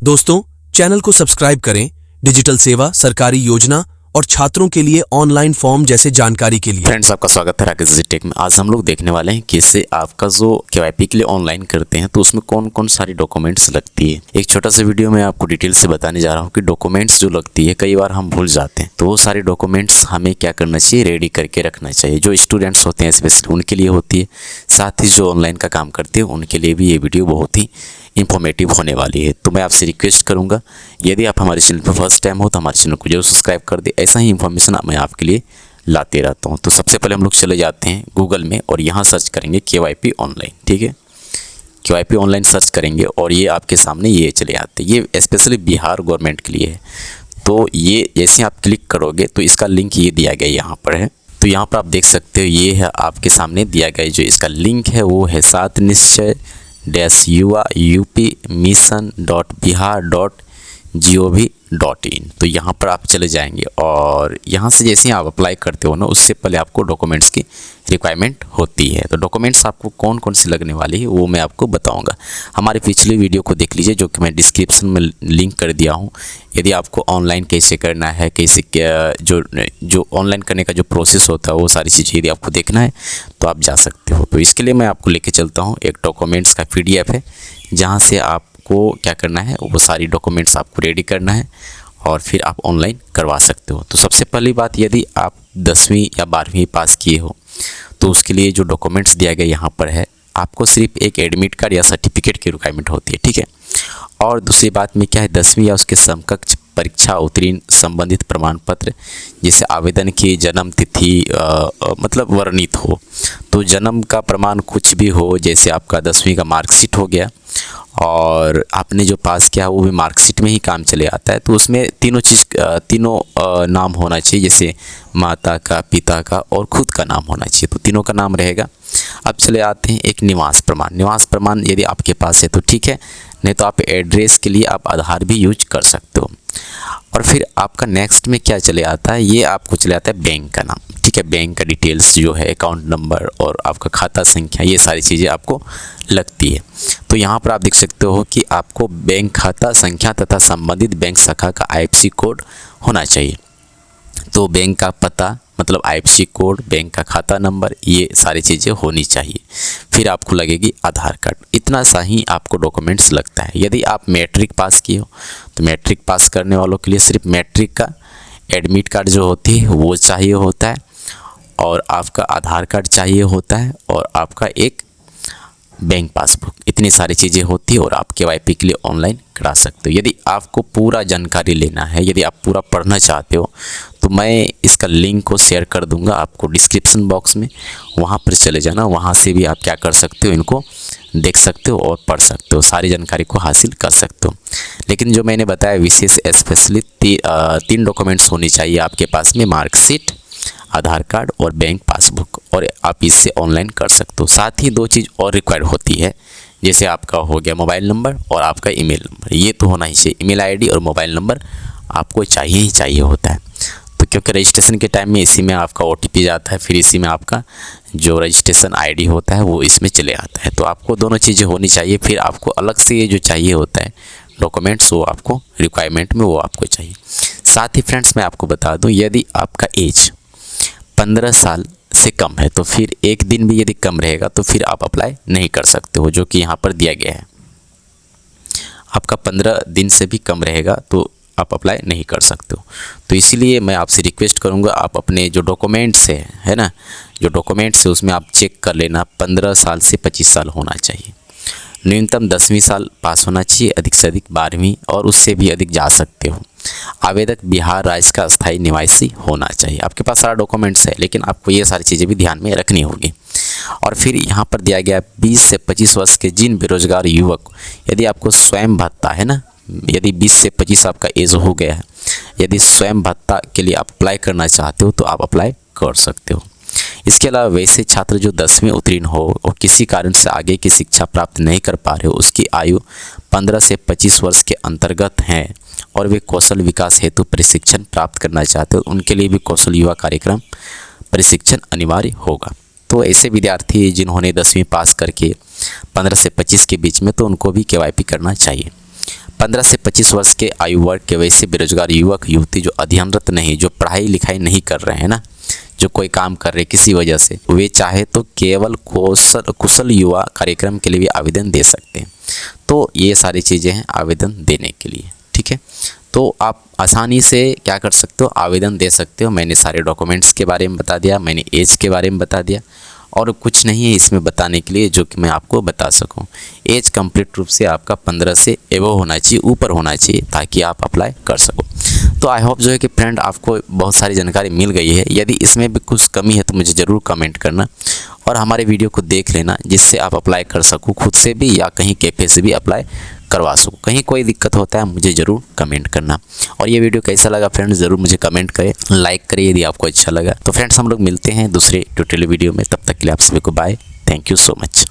दोस्तों, चैनल को सब्सक्राइब करें डिजिटल सेवा, सरकारी योजना और छात्रों के लिए ऑनलाइन फॉर्म जैसे जानकारी के लिए। फ्रेंड्स, आपका स्वागत है राकेश टेक में। आज हम लोग देखने वाले हैं कैसे आपका जो केवाईपी के लिए ऑनलाइन करते हैं तो उसमें कौन कौन सारी डॉक्यूमेंट्स लगती है। एक छोटा सा वीडियो में आपको डिटेल से बताने जा रहा हूँ कि डॉक्यूमेंट्स जो लगती है कई बार हम भूल जाते हैं, तो वो सारे डॉक्यूमेंट्स हमें क्या करना चाहिए, रेडी करके रखना चाहिए। जो स्टूडेंट्स होते हैं स्पेशली उनके लिए होती है, साथ ही जो ऑनलाइन का काम करते हैं उनके लिए भी ये वीडियो बहुत ही इंफॉर्मेटिव होने वाली है। तो मैं आपसे रिक्वेस्ट करूंगा, यदि आप हमारे चैनल पर फर्स्ट टाइम हो तो हमारे चैनल को जरूर सब्सक्राइब कर दे। ऐसा ही इन्फॉर्मेशन मैं आपके लिए लाते रहता हूं। तो सबसे पहले हम लोग चले जाते हैं गूगल में और यहाँ सर्च करेंगे केवाईपी ऑनलाइन। ठीक है, केवाईपी ऑनलाइन सर्च करेंगे और ये आपके सामने ये चले आते हैं। ये स्पेशली बिहार गवर्नमेंट के लिए है। तो ये जैसे आप क्लिक करोगे तो इसका लिंक ये दिया गया यहाँ पर है। तो यहाँ पर आप देख सकते हो, ये है आपके सामने दिया गया जो इसका लिंक है वो है saatnischay.upmission.bihar.gov.in। तो यहाँ पर आप चले जाएंगे और यहाँ से जैसे ही आप अप्लाई करते हो ना, उससे पहले आपको डॉक्यूमेंट्स की रिक्वायरमेंट होती है। तो डॉक्यूमेंट्स आपको कौन कौन सी लगने वाली है वो मैं आपको बताऊंगा। हमारे पिछले वीडियो को देख लीजिए जो कि मैं डिस्क्रिप्शन में लिंक कर दिया हूँ। यदि आपको ऑनलाइन कैसे करना है, कैसे जो ऑनलाइन करने का जो प्रोसेस होता है वो सारी चीज़ें यदि आपको देखना है तो आप जा सकते हो। तो इसके लिए मैं आपको लेके चलता हूँ। एक डॉक्यूमेंट्स का PDF है जहाँ से आपको क्या करना है, वो सारी डॉक्यूमेंट्स आपको रेडी करना है और फिर आप ऑनलाइन करवा सकते हो। तो सबसे पहली बात, यदि आप 10वीं या 12वीं पास किए हो तो उसके लिए जो डॉक्यूमेंट्स दिया गया यहाँ पर है, आपको सिर्फ एक एडमिट कार्ड या सर्टिफिकेट की रिक्वायरमेंट होती है। ठीक है, और दूसरी बात में क्या है, 10वीं या उसके समकक्ष परीक्षा उत्तीर्ण संबंधित प्रमाण पत्र, जैसे आवेदन की जन्म तिथि मतलब वर्णित हो। तो जन्म का प्रमाण कुछ भी हो, जैसे आपका 10वीं का मार्कशीट हो गया और आपने जो पास किया वो भी मार्कशीट में ही काम चले आता है। तो उसमें तीनों नाम होना चाहिए, जैसे माता का, पिता का और खुद का नाम होना चाहिए। तो तीनों का नाम रहेगा। अब चले आते हैं एक निवास प्रमाण। निवास प्रमाण यदि आपके पास है तो ठीक है, नहीं तो आप एड्रेस के लिए आप आधार भी यूज कर सकते हो। और फिर आपका नेक्स्ट में क्या चले आता है, ये आपको चले आता है बैंक का नाम। ठीक है, बैंक का डिटेल्स जो है, अकाउंट नंबर और आपका खाता संख्या, ये सारी चीज़ें आपको लगती है। तो यहाँ पर आप देख सकते हो कि आपको बैंक खाता संख्या तथा संबंधित बैंक शाखा का IFSC कोड होना चाहिए। तो बैंक का पता मतलब IFSC कोड, बैंक का खाता नंबर, ये सारी चीज़ें होनी चाहिए। फिर आपको लगेगी आधार कार्ड। इतना सा ही आपको डॉक्यूमेंट्स लगता है। यदि आप मैट्रिक पास किए हो तो मैट्रिक पास करने वालों के लिए सिर्फ मैट्रिक का एडमिट कार्ड जो होती है वो चाहिए होता है और आपका आधार कार्ड चाहिए होता है और आपका एक बैंक पासबुक। इतनी सारी चीज़ें होती है और आप केवाईपी के लिए ऑनलाइन करा सकते हो। यदि आपको पूरा जानकारी लेना है, यदि आप पूरा पढ़ना चाहते हो तो मैं इसका लिंक को शेयर कर दूंगा आपको डिस्क्रिप्शन बॉक्स में। वहाँ पर चले जाना, वहाँ से भी आप क्या कर सकते हो, इनको देख सकते हो और पढ़ सकते हो, सारी जानकारी को हासिल कर सकते हो। लेकिन जो मैंने बताया विशेष स्पेशली 3 डॉक्यूमेंट्स होनी चाहिए आपके पास में, मार्कशीट, आधार कार्ड और बैंक पासबुक, और आप इससे ऑनलाइन कर सकते हो। साथ ही 2 चीज़ और रिक्वायर्ड होती है, जैसे आपका हो गया मोबाइल नंबर और आपका ईमेल नंबर। ये तो होना ही चाहिए, ईमेल ID और मोबाइल नंबर आपको चाहिए ही चाहिए होता है। तो क्योंकि रजिस्ट्रेशन के टाइम में इसी में आपका OTP जाता है, फिर इसी में आपका जो रजिस्ट्रेशन ID होता है वो इसमें चले आता है। तो आपको दोनों चीज़ें होनी चाहिए। फिर आपको अलग से ये जो चाहिए होता है डॉक्यूमेंट्स, वो आपको रिक्वायरमेंट में वो आपको चाहिए। साथ ही फ्रेंड्स मैं आपको बता दूँ, यदि आपका एज 15 साल से कम है तो फिर एक दिन भी यदि कम रहेगा तो फिर आप अप्लाई नहीं कर सकते हो, जो कि यहाँ पर दिया गया है। आपका 15 दिन से भी कम रहेगा तो आप अप्लाई नहीं कर सकते हो। तो इसीलिए मैं आपसे रिक्वेस्ट करूँगा, आप अपने जो डॉक्यूमेंट्स है ना, जो डॉक्यूमेंट्स है उसमें आप चेक कर लेना, 15 साल से 25 साल होना चाहिए। न्यूनतम 10वीं साल पास होना चाहिए, अधिक से अधिक 12वीं और उससे भी अधिक जा सकते हो। आवेदक बिहार राज्य का स्थायी निवासी होना चाहिए। आपके पास सारा डॉक्यूमेंट्स है, लेकिन आपको ये सारी चीज़ें भी ध्यान में रखनी होगी। और फिर यहाँ पर दिया गया 20 से 25 वर्ष के जिन बेरोजगार युवक, यदि आपको स्वयं भत्ता है ना, यदि 20 से 25 आपका एज हो गया है, यदि स्वयं भत्ता के लिए आप अप्लाई करना चाहते हो तो आप अप्लाई कर सकते हो। इसके अलावा वैसे छात्र जो 10वीं उत्तीर्ण हो और किसी कारण से आगे की शिक्षा प्राप्त नहीं कर पा रहे हो, उसकी आयु 15 से 25 वर्ष के अंतर्गत हैं और वे कौशल विकास हेतु प्रशिक्षण प्राप्त करना चाहते हो, उनके लिए भी कौशल युवा कार्यक्रम प्रशिक्षण अनिवार्य होगा। तो ऐसे विद्यार्थी जिन्होंने 10वीं पास करके 15 से 25 के बीच में, तो उनको भी केवाईपी करना चाहिए। 15 से 25 वर्ष के आयु वर्ग के वैसे बेरोजगार युवक युवती जो अध्ययनरत नहीं, जो पढ़ाई लिखाई नहीं कर रहे हैं ना, जो कोई काम कर रहे किसी वजह से, वे चाहे तो केवल कुशल युवा कार्यक्रम के लिए भी आवेदन दे सकते हैं। तो ये सारी चीज़ें हैं आवेदन देने के लिए, ठीक है। तो आप आसानी से क्या कर सकते हो, आवेदन दे सकते हो। मैंने सारे डॉक्यूमेंट्स के बारे में बता दिया, मैंने एज के बारे में बता दिया, और कुछ नहीं है इसमें बताने के लिए जो कि मैं आपको बता सकूं। एज कंप्लीट रूप से आपका 15 से एबव होना चाहिए, ऊपर होना चाहिए, ताकि आप अप्लाई कर सको। तो आई होप जो है कि फ्रेंड आपको बहुत सारी जानकारी मिल गई है। यदि इसमें भी कुछ कमी है तो मुझे ज़रूर कमेंट करना, और हमारे वीडियो को देख लेना, जिससे आप अप्लाई कर सको खुद से भी या कहीं कैफे से भी अप्लाई करवा सको। कहीं कोई दिक्कत होता है मुझे ज़रूर कमेंट करना। और ये वीडियो कैसा लगा फ्रेंड्स ज़रूर मुझे कमेंट करें, लाइक करें यदि आपको अच्छा लगा। तो फ्रेंड्स हम लोग मिलते हैं दूसरे ट्यूटोरियल वीडियो में, तब तक के लिए आप सभी को bye, thank you so much.